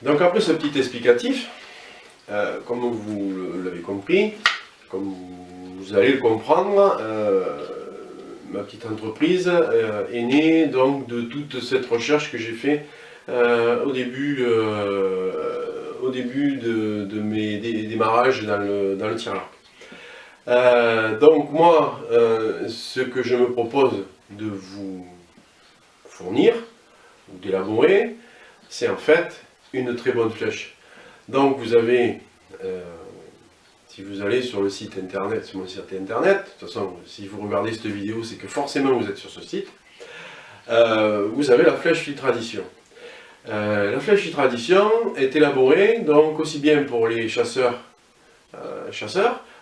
Donc après ce petit explicatif, comme vous l'avez compris, comme vous allez le comprendre, ma petite entreprise est née donc de toute cette recherche que j'ai fait au début de mes démarrages dans le tir à l'arc. Donc moi, ce que je me propose de vous fournir, ou d'élaborer, c'est en fait une très bonne flèche. Donc vous avez, si vous allez sur le site internet, sur mon site internet, de toute façon si vous regardez cette vidéo c'est que forcément vous êtes sur ce site, vous avez la flèche Filtradition. La flèche Filtradition est élaborée donc aussi bien pour les chasseurs,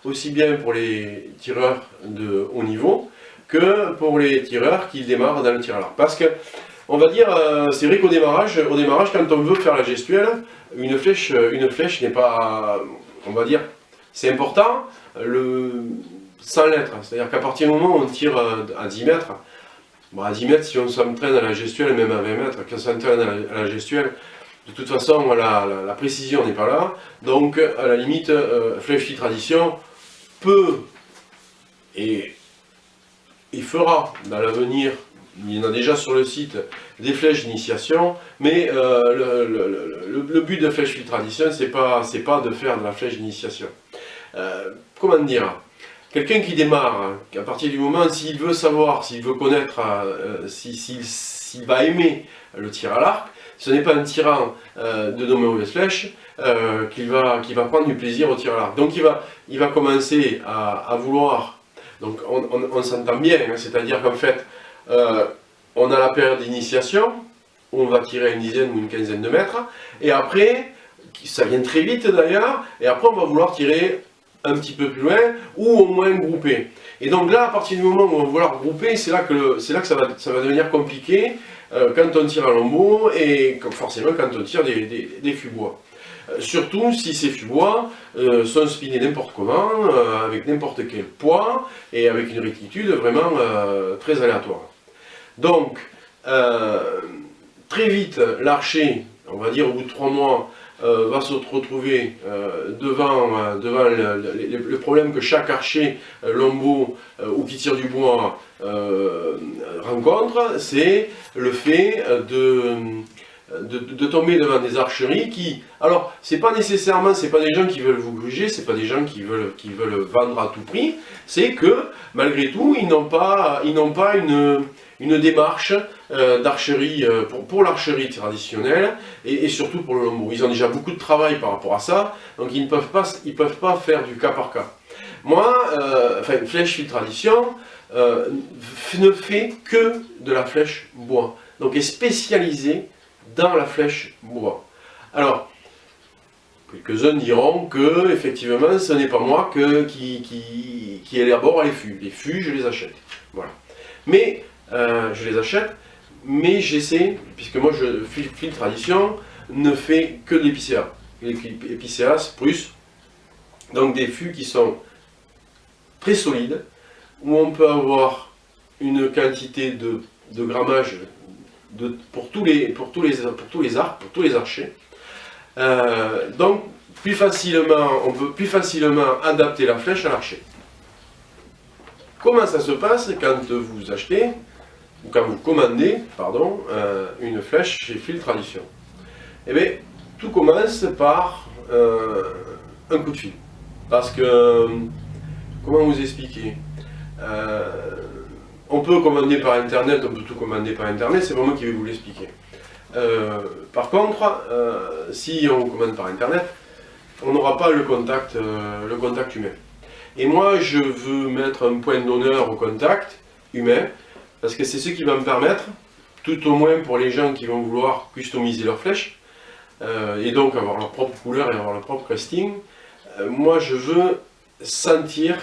aussi bien pour les tireurs de haut niveau que pour les tireurs qui démarrent dans le tir à l'arc. Parce que on va dire, c'est vrai qu'au démarrage, quand on veut faire la gestuelle, une flèche n'est pas, on va dire, c'est important, sans l'être. C'est-à-dire qu'à partir du moment où on tire à 10 mètres, bon, à 10 mètres, si on s'entraîne à la gestuelle, même à 20 mètres, quand on s'entraîne à la gestuelle, de toute façon, la précision n'est pas là. Donc, à la limite, flèche Filtradition peut, et il fera dans l'avenir, il y en a déjà sur le site, des flèches d'initiation, mais le but de flèche Filtradition, c'est pas de faire de la flèche d'initiation. Comment dire? Quelqu'un qui démarre, à partir du moment, s'il veut savoir, s'il veut connaître, s'il va aimer le tir à l'arc, ce n'est pas en tirant de nos mauvaises flèches qu'il va prendre du plaisir au tir à l'arc. Donc il va commencer à vouloir, donc on s'entend bien, hein, c'est-à-dire qu'en fait, on a la période d'initiation, où on va tirer une dizaine ou une quinzaine de mètres, et après, ça vient très vite d'ailleurs, et après on va vouloir tirer un petit peu plus loin, ou au moins grouper. Et donc là, à partir du moment où on va vouloir grouper, c'est là que ça va devenir compliqué, quand on tire à lambeau, et forcément quand on tire des fûts-bois. Surtout si ces fûts-bois sont spinés n'importe comment, avec n'importe quel poids, et avec une rectitude vraiment très aléatoire. Donc, très vite, l'archer, on va dire au bout de 3 mois, va se retrouver devant le problème que chaque archer, lombeau ou qui tire du bois rencontre, c'est le fait de tomber devant des archeries qui, alors c'est pas nécessairement, c'est pas des gens qui veulent vous gruger, c'est pas des gens qui veulent vendre à tout prix, c'est que malgré tout ils n'ont pas une démarche d'archerie pour l'archerie traditionnelle et surtout pour le lombeau. Ils ont déjà beaucoup de travail par rapport à ça, donc ils ne peuvent pas faire du cas par cas. Moi, une flèche Filtradition ne fait que de la flèche bois, donc est spécialisée dans la flèche bois. Alors, quelques-uns diront que, effectivement, ce n'est pas moi qui élabore les fûts. Les fûts, je les achète. Voilà. Mais, je les achète, mais j'essaie, puisque moi, Filtradition ne fait que de l'épicéa. L'épicéa plus, donc des fûts qui sont très solides, où on peut avoir une quantité de grammage pour tous les arcs, pour tous les archers. Donc, on peut plus facilement adapter la flèche à l'archer. Comment ça se passe quand vous achetez, ou quand vous commandez, pardon, une flèche chez Filtradition? Eh bien, tout commence par un coup de fil. Parce que, comment vous expliquer? On peut commander par internet, on peut tout commander par internet, c'est vraiment moi qui vais vous l'expliquer. Par contre, si on commande par internet, on n'aura pas le contact humain. Et moi, je veux mettre un point d'honneur au contact humain, parce que c'est ce qui va me permettre, tout au moins pour les gens qui vont vouloir customiser leurs flèches, et donc avoir leur propre couleur et avoir leur propre casting, moi je veux sentir,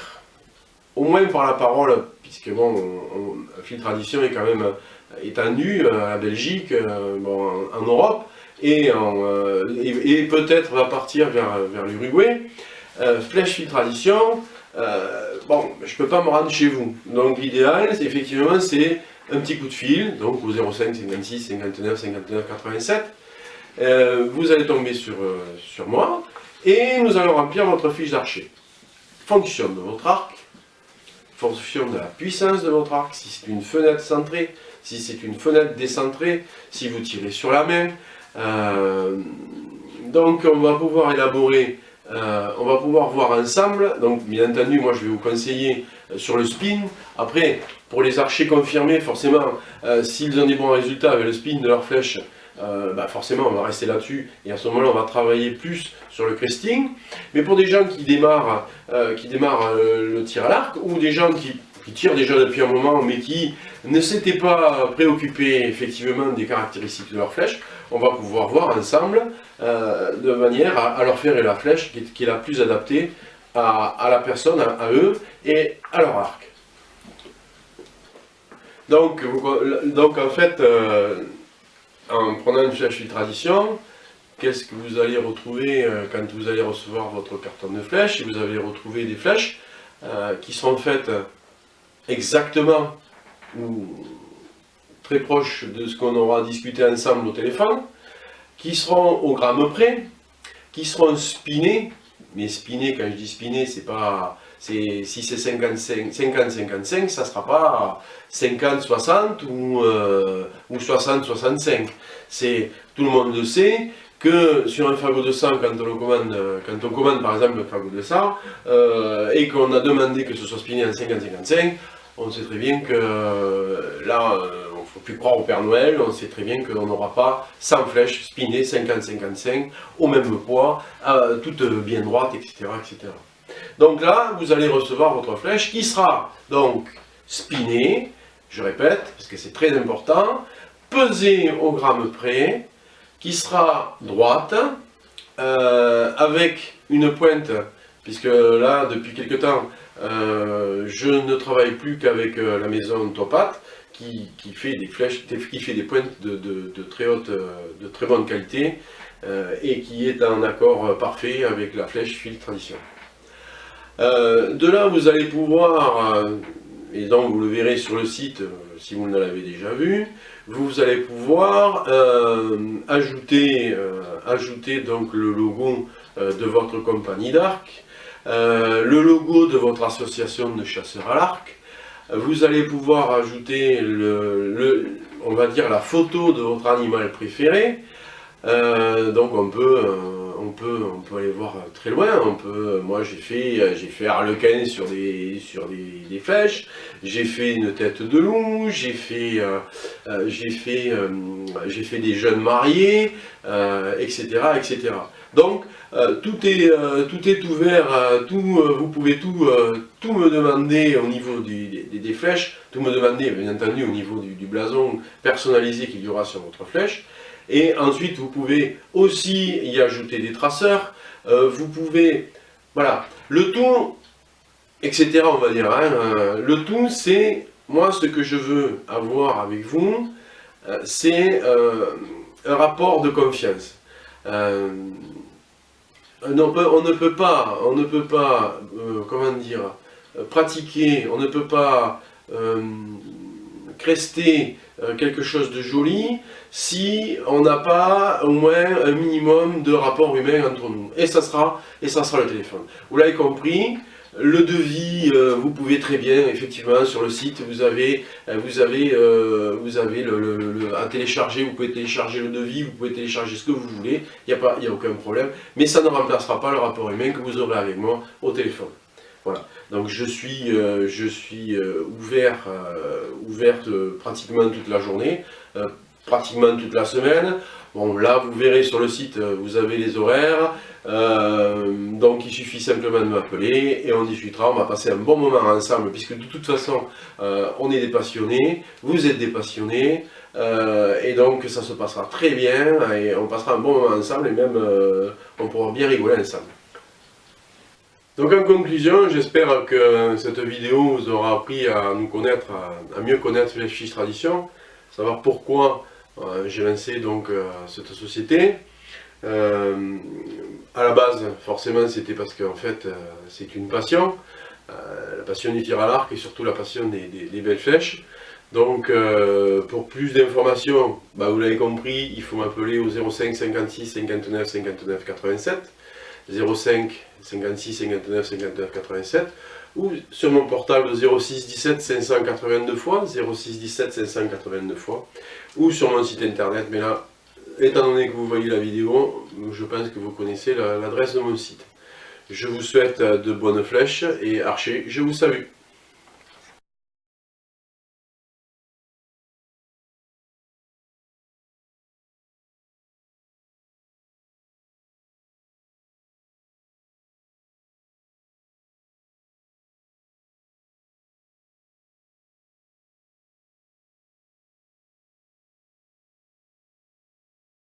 au moins par la parole, puisque bon, Filtradition est quand même étendu à la Belgique, bon, en Europe, et peut-être va partir vers l'Uruguay. Flèche Filtradition, bon, je ne peux pas me rendre chez vous. Donc l'idéal, effectivement, c'est un petit coup de fil, donc au 05 56 59 59 87. vous allez tomber sur moi, et nous allons remplir votre fiche d'archer. Fonction de votre arc, fonction de la puissance de votre arc, si c'est une fenêtre centrée, si c'est une fenêtre décentrée, si vous tirez sur la main. Donc on va pouvoir élaborer, on va pouvoir voir ensemble. Donc bien entendu, moi je vais vous conseiller sur le spin. Après, pour les archers confirmés, forcément, s'ils ont des bons résultats avec le spin de leur flèche, forcément on va rester là-dessus, et à ce moment-là on va travailler plus sur le cresting. Mais pour des gens qui démarrent, le tir à l'arc, ou des gens qui tirent déjà depuis un moment, mais qui ne s'étaient pas préoccupés effectivement des caractéristiques de leur flèche, on va pouvoir voir ensemble de manière à leur faire la flèche qui est la plus adaptée à la personne, à eux et à leur arc. Donc en fait, en prenant une flèche filtration, qu'est-ce que vous allez retrouver quand vous allez recevoir votre carton de flèches? Vous allez retrouver des flèches qui sont faites exactement ou très proches de ce qu'on aura discuté ensemble au téléphone, qui seront au gramme près, qui seront spinés. Mais spinés, quand je dis spinés, c'est pas... si c'est 50-55, ça ne sera pas 50-60 ou 60-65. Tout le monde le sait que sur un fagot de sang, quand on commande par exemple un fagot de sang, et qu'on a demandé que ce soit spiné en 50-55, on sait très bien que là, il ne faut plus croire au Père Noël, on sait très bien qu'on n'aura pas 100 flèches spinées 50-55 au même poids, toutes bien droites, etc., etc. Donc là, vous allez recevoir votre flèche qui sera donc spinée, je répète, parce que c'est très important, pesée au gramme près, qui sera droite, avec une pointe, puisque là, depuis quelque temps, je ne travaille plus qu'avec la maison Topat, qui fait des flèches, qui fait des pointes de très bonne qualité, et qui est en accord parfait avec la flèche fil tradition. De là, vous allez pouvoir, et donc vous le verrez sur le site, si vous ne l'avez déjà vu, vous allez pouvoir ajouter donc le logo de votre compagnie d'arc, le logo de votre association de chasseurs à l'arc. Vous allez pouvoir ajouter on va dire la photo de votre animal préféré. Donc on peut aller voir très loin. Moi j'ai fait Harlequin sur des flèches, j'ai fait une tête de loup, j'ai fait des jeunes mariés, etc., etc. Donc tout est ouvert, vous pouvez tout me demander au niveau des flèches, tout me demander bien entendu au niveau du blason personnalisé qu'il y aura sur votre flèche. Et ensuite, vous pouvez aussi y ajouter des traceurs, vous pouvez, voilà, le tout, etc., on va dire, hein, le tout, c'est, moi, ce que je veux avoir avec vous, c'est un rapport de confiance. On ne peut pas, comment dire, pratiquer, on ne peut pas crester quelque chose de joli si on n'a pas au moins un minimum de rapport humain entre nous. Et ça sera le téléphone. Vous l'avez compris, le devis, vous pouvez très bien, effectivement, sur le site, vous avez à télécharger, vous pouvez télécharger le devis, vous pouvez télécharger ce que vous voulez, il n'y a aucun problème, mais ça ne remplacera pas le rapport humain que vous aurez avec moi au téléphone. Voilà, donc je suis ouverte pratiquement toute la journée, pratiquement toute la semaine. Bon, là vous verrez sur le site, vous avez les horaires, donc il suffit simplement de m'appeler et on discutera, on va passer un bon moment ensemble, puisque de toute façon on est des passionnés, vous êtes des passionnés, et donc ça se passera très bien, et on passera un bon moment ensemble, et même on pourra bien rigoler ensemble. Donc en conclusion, j'espère que cette vidéo vous aura appris à nous connaître, à mieux connaître les fiches tradition, savoir pourquoi j'ai lancé donc cette société. À la base, forcément, c'était parce qu'en fait, c'est une passion, la passion du tir à l'arc et surtout la passion des belles flèches. Donc pour plus d'informations, vous l'avez compris, il faut m'appeler au 05 56 59 59 87, 05 56 59 59 87, ou sur mon portable 06 17 582 fois, 06 17 582 fois, ou sur mon site internet, mais là, étant donné que vous voyez la vidéo, je pense que vous connaissez l'adresse de mon site. Je vous souhaite de bonnes flèches et archers, je vous salue.